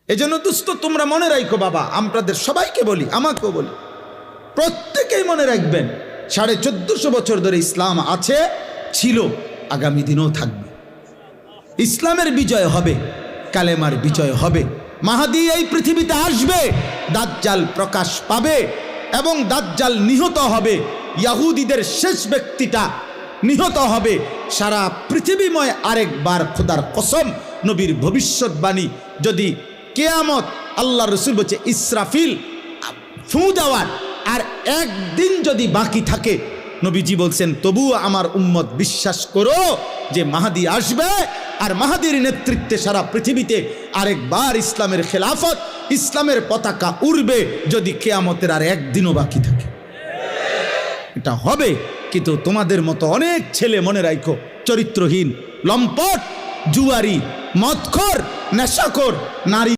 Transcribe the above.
এজন্য দোস্ত তোমরা মনে রাখো বাবা, আপনাদের সবাইকে বলি, আমাকেও বলি, প্রত্যেকেই মনে রাখবেন 1450 বছর ধরে ইসলাম আছে, ছিল, আগামী দিনেও থাকবে। ইসলামের বিজয় হবে, কালেমার বিজয় হবে। মাহাদি এই পৃথিবীতে আসবে, দাজ্জাল প্রকাশ পাবে এবং দাজ্জাল নিহত হবে। ইয়াহুদীদের শেষ ব্যক্তিটা নিহত হবে। সারা পৃথিবীময় আরেকবার খোদার কসম, নবীর ভবিষ্যৎবাণী যদি কিয়ামত, আল্লাহ রসুল বলছে ইসরাফিল ফু দেওয়ার আর একদিন যদি বাকি থাকে, নবীজি বলছেন তবুও আমার উম্মত বিশ্বাস করো যে মাহাদি আসবে, আর মাহাদির নেতৃত্বে সারা পৃথিবীতে আরেকবার ইসলামের খেলাফত, ইসলামের পতাকা উড়বে, যদি কিয়ামতের আর একদিনও বাকি থাকে। এটা হবে, কিন্তু তোমাদের মতো অনেক ছেলে মনে রাখো চরিত্রহীন, লম্পট, জুয়ারি, মদখোর, নেশাখোর, নারী